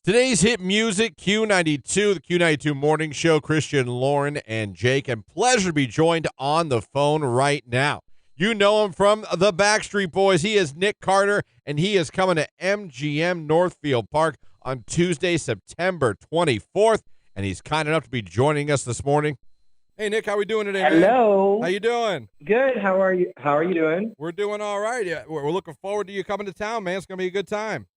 Today's hit music, Q92, the Q92 Morning Show, Christian, Lauren, and Jake. And pleasure to be joined on the phone right now. You know him from the Backstreet Boys. He is Nick Carter, and he is coming to MGM Northfield Park on Tuesday, September 24th. And he's kind enough to be joining us this morning. Hey, Nick, how we doing today, man? Hello. How you doing? Good. How are you? How are you doing? We're doing all right. Yeah, we're looking forward to you coming to town, man. It's going to be a good time.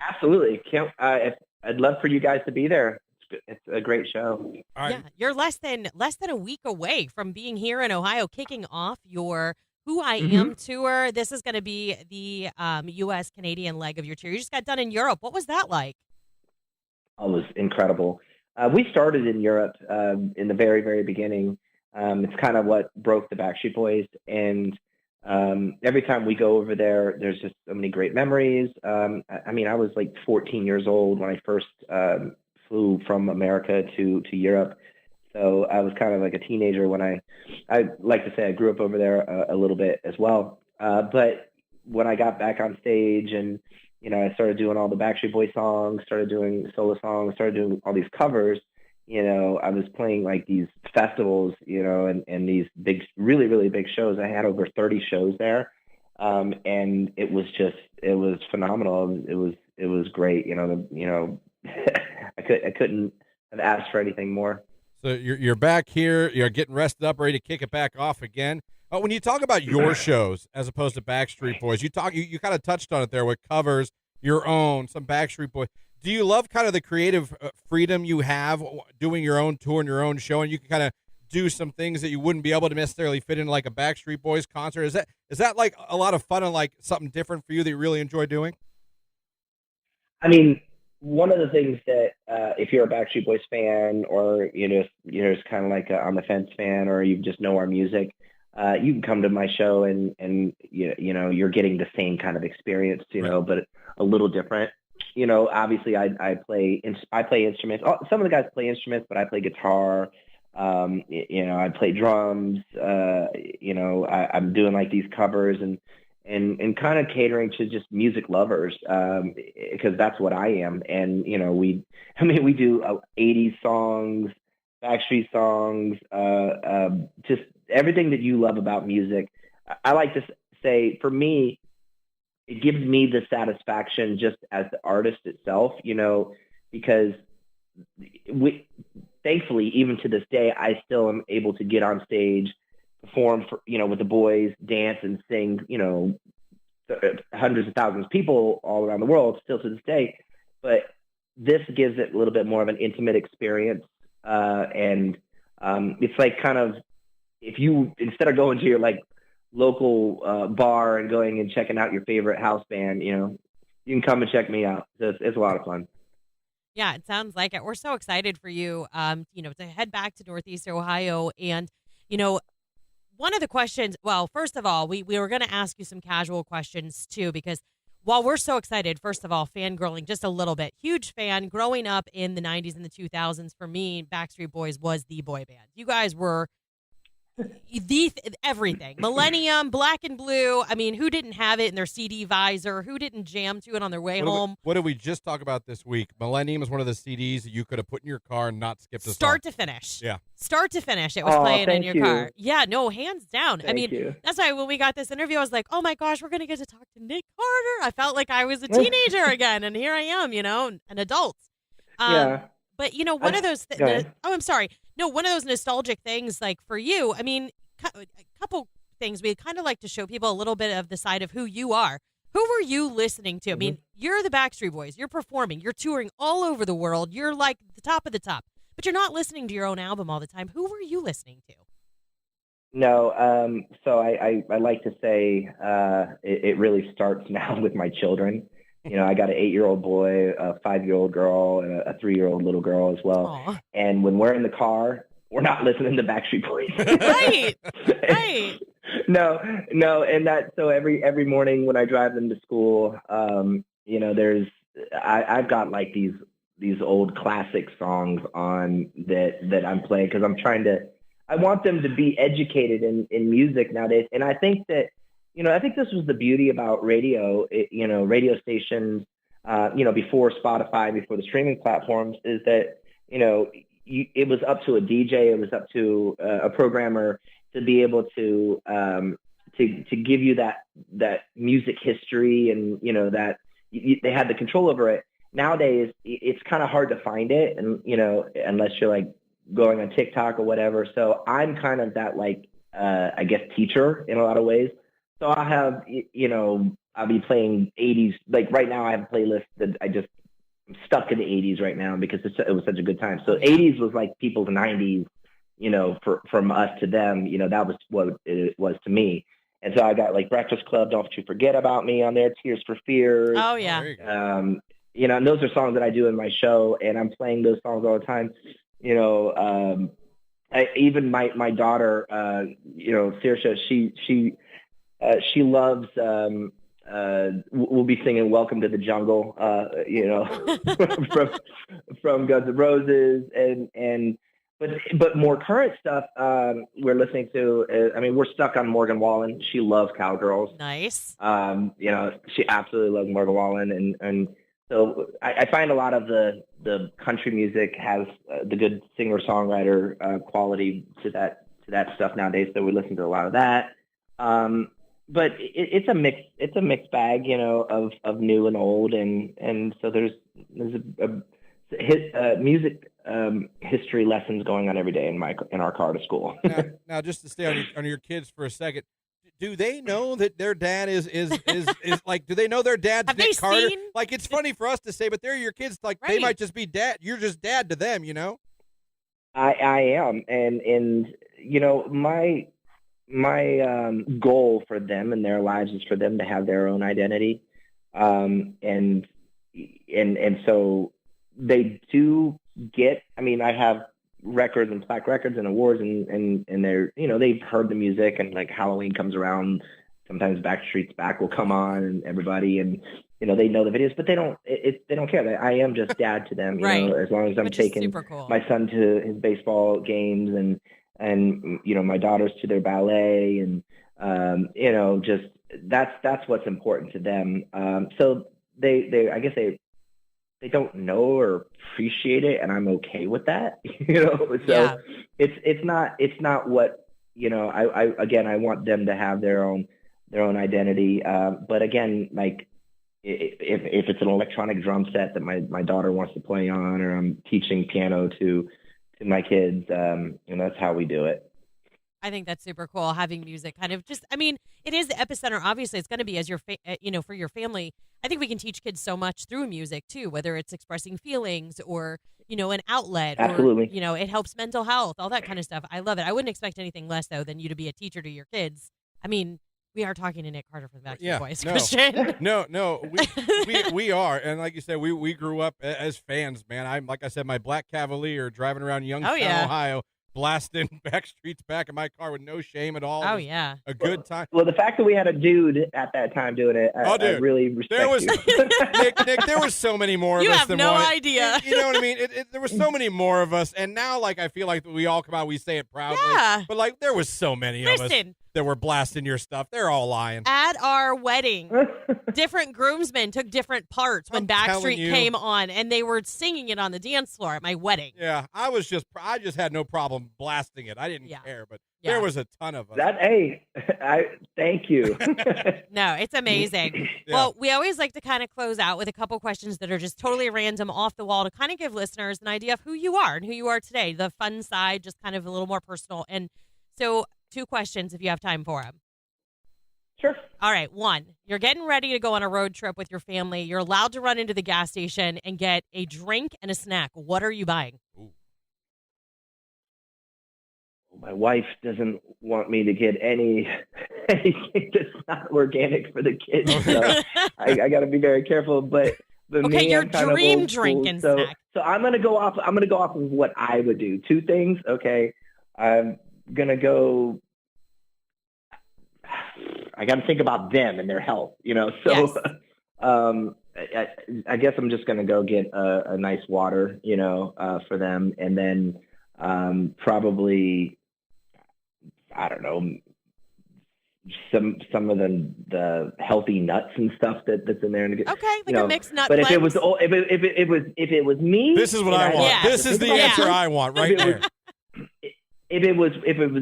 Absolutely. I'd love for you guys to be there. It's a great show. All right. Yeah, you're less than a week away from being here in Ohio, kicking off your Who I Am tour. This is going to be the U.S. Canadian leg of your tour. You just got done in Europe. What was that like? Oh, it was incredible. We started in Europe in the very, very beginning. It's kind of what broke the Backstreet Boys, and every time we go over there, there's just so many great memories. I mean, I was like 14 years old when I first flew from America to Europe. So I was kind of like a teenager when I like to say I grew up over there a little bit as well. But when I got back on stage and, you know, I started doing all the Backstreet Boys songs, started doing solo songs, started doing all these covers, you know, I was playing like these festivals, you know, and these big, really, really big shows. I had over 30 shows there. And it was phenomenal. It was great. I couldn't have asked for anything more. So you're back here. You're getting rested up, ready to kick it back off again. When you talk about your shows as opposed to Backstreet Boys, you kind of touched on it there with covers, your own, some Backstreet Boys. Do you love kind of the creative freedom you have doing your own tour and your own show, and you can kind of do some things that you wouldn't be able to necessarily fit in like a Backstreet Boys concert? Is that like a lot of fun and like something different for you that you really enjoy doing? I mean, one of the things that if you're a Backstreet Boys fan, or you're just kind of like a on the fence fan, or you just know our music, you can come to my show and you know you're getting the same kind of experience, know, but a little different. You know, obviously I play instruments. Some of the guys play instruments, but I play guitar. I play drums. I'm doing like these covers and kind of catering to just music lovers, because that's what I am. And, you know, we do 80s songs, Backstreet songs, just everything that you love about music. I like to say, for me, it gives me the satisfaction just as the artist itself, you know, because thankfully, even to this day, I still am able to get on stage, perform for, with the boys, dance and sing, hundreds of thousands of people all around the world still to this day. But this gives it a little bit more of an intimate experience. It's like kind of, if you, instead of going to your like local bar and going and checking out your favorite house band, you can come and check me out. It's a lot of fun. Yeah, it sounds like it. We're so excited for you, to head back to Northeast Ohio. And, one of the questions, well, first of all, we were going to ask you some casual questions too, because while we're so excited, first of all, fangirling just a little bit, huge fan growing up in the 90s and the 2000s. For me, Backstreet Boys was the boy band. You guys were everything. Millennium, Black and Blue. I mean, who didn't have it in their CD visor? Who didn't jam to it on their way home? What did we just talk about this week? Millennium is one of the CDs that you could have put in your car and not skipped a Start song. to finish. Yeah. Start to finish. It was playing in your car. Yeah, no, hands down. Thank you. That's why when we got this interview, I was like, oh my gosh, we're going to get to talk to Nick Carter. I felt like I was a teenager again, and here I am, an adult. Yeah. But, one of those I'm sorry. No, one of those nostalgic things, like for you, I mean, a couple things we kind of like to show people a little bit of the side of who you are. Who were you listening to? I mean, you're the Backstreet Boys. You're performing. You're touring all over the world. You're like the top of the top. But you're not listening to your own album all the time. Who were you listening to? No, so I like to say it really starts now with my children. I got an 8-year-old boy, a 5-year-old girl, and a 3-year-old little girl as well. Aww. And when we're in the car, we're not listening to Backstreet Boys. Right. No. And so every morning when I drive them to school, I've got like these old classic songs on that I'm playing, because I want them to be educated in music nowadays. And I think that, I think this was the beauty about radio. Radio stations before Spotify, before the streaming platforms, is that, it was up to a DJ, it was up to a programmer to be able to give you that music history, and, that they had the control over it. Nowadays, it's kind of hard to find it, and, unless you're like going on TikTok or whatever. So I'm kind of that, like, I guess, teacher in a lot of ways. So I have, I'll be playing 80s. Like right now I have a playlist that I'm stuck in the 80s right now because it was such a good time. So 80s was like people's 90s, from us to them, that was what it was to me. And so I got like Breakfast Club, Don't You Forget About Me on there, Tears for Fears. Oh, yeah. And those are songs that I do in my show, and I'm playing those songs all the time. Even my daughter, Saoirse, she loves, we'll be singing Welcome to the Jungle, from Guns N' Roses, but more current stuff we're listening to. We're stuck on Morgan Wallen. She loves Cowgirls. Nice. She absolutely loves Morgan Wallen, and so I find a lot of the country music has the good singer-songwriter quality to that stuff nowadays. So we listen to a lot of that. But it's a mixed bag, of new and old, and so there's music history lessons going on every day in our car to school. Now, just to stay on your kids for a second, do they know that their dad is like? Do they know their dad's Have Nick they Carter? seen? Like, it's funny for us to say, but they're your kids. Like, Right. They might just be dad. You're just dad to them, I am, and my goal for them in their lives is for them to have their own identity, and so they do get. I have records and plaque records and awards, and they're they've heard the music, and like Halloween comes around, sometimes Backstreet's Back will come on, and everybody, and they know the videos, but they don't care. I am just dad to them, Right. as long as I'm Which is taking super cool. my son to his baseball games, and my daughters to their ballet, and just that's what's important to them. So they I guess they don't know or appreciate it, and I'm okay with that. So Yeah. it's not what I want them to have their own identity. But again, like if it's an electronic drum set that my daughter wants to play on, or I'm teaching piano to my kids, that's how we do it. I think that's super cool, having music kind of just, it is the epicenter. Obviously, it's going to be as your, for your family. I think we can teach kids so much through music too, whether it's expressing feelings or, an outlet. Absolutely. Or, it helps mental health, all that kind of stuff. I love it. I wouldn't expect anything less, though, than you to be a teacher to your kids. We are talking to Nick Carter from the Backstreet Boys, Christian. No, we are, and like you said, we grew up as fans, man. I'm, like I said, my black Cavalier driving around Youngstown, Ohio, blasting Backstreet's Back in my car with no shame at all. Oh, yeah. A good time. Well, the fact that we had a dude at that time doing it, I really respect you. Nick, there was so many more of you us have than no one. idea. You know what I mean? There was so many more of us, and now, like, I feel like we all come out, we say it proudly. Yeah. But, like, there was so many of us that were blasting your stuff. They're all lying. At our wedding, different groomsmen took different parts when Backstreet came on, and they were singing it on the dance floor at my wedding. Yeah, I just had no problem blasting it. I didn't care, but there was a ton of us. I thank you. No, it's amazing. Yeah. Well, we always like to kind of close out with a couple questions that are just totally random, off the wall, to kind of give listeners an idea of who you are and who you are today. The fun side, just kind of a little more personal. And so 2 questions if you have time for them. Sure. All right. 1, you're getting ready to go on a road trip with your family. You're allowed to run into the gas station and get a drink and a snack. What are you buying? Ooh. My wife doesn't want me to get anything that's not organic for the kids. So I got to be very careful. But okay, me, your I'm kind of dream old drink school. and So snack. I'm gonna go off of what I would do. 2 things. Okay, I'm gonna go. I got to think about them and their health. So Yes. I guess I'm just gonna go get a nice water. For them, and then probably, I don't know, some of the healthy nuts and stuff that's in there. And Okay, like a mixed nut. But blend. if it was me, This is what I want. Yeah. This is the answer I want right there. If it was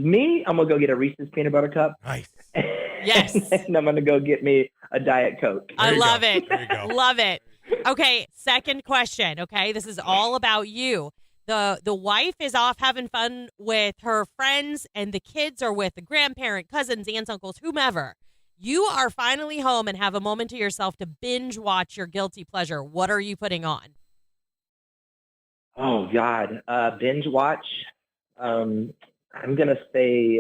me, I'm gonna go get a Reese's peanut butter cup. Nice. Yes. And I'm gonna go get me a Diet Coke. I love There you it. go. Love it. Okay, second question. Okay, this is all about you. The wife is off having fun with her friends, and the kids are with the grandparent, cousins, aunts, uncles, whomever. You are finally home and have a moment to yourself to binge watch your guilty pleasure. What are you putting on? Oh God, binge watch. I'm gonna say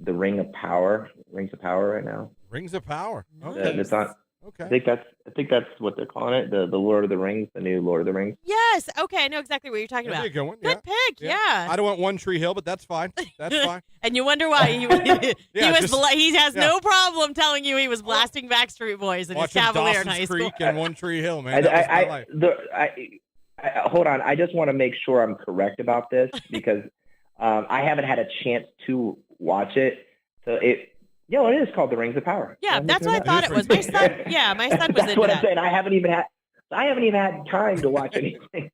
the Rings of Power right now. Rings of Power. Nice. Okay. That's on. Okay. I think that's what they're calling it. The Lord of the Rings, the new Lord of the Rings. Yes. Okay, I know exactly what you're talking That'd about. be a good one. Good pick. Yeah. I don't want One Tree Hill, but that's fine. That's fine. And you wonder why he has no problem telling you he was blasting Backstreet Boys in his Watching Cavalier in Dawson's high school. Creek and One Tree Hill, man. That was my life. Hold on. I just want to make sure I'm correct about this because I haven't had a chance to watch it. So it is called the Rings of Power. Yeah, that's what I thought it was. My son was That's into what that. I'm saying. I haven't even had time to watch anything.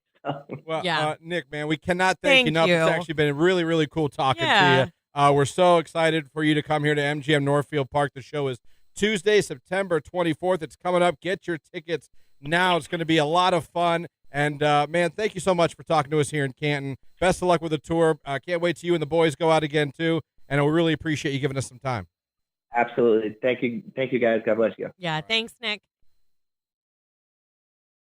Well, Yeah. Nick, man, we cannot thank you enough. you. It's actually been really, really cool talking Yeah. to you. We're so excited for you to come here to MGM Northfield Park. The show is Tuesday, September 24th. It's coming up. Get your tickets now. It's going to be a lot of fun. And, man, thank you so much for talking to us here in Canton. Best of luck with the tour. Can't wait till you and the boys go out again, too. And we really appreciate you giving us some time. Absolutely. Thank you, guys. God bless you. Yeah, thanks, Nick.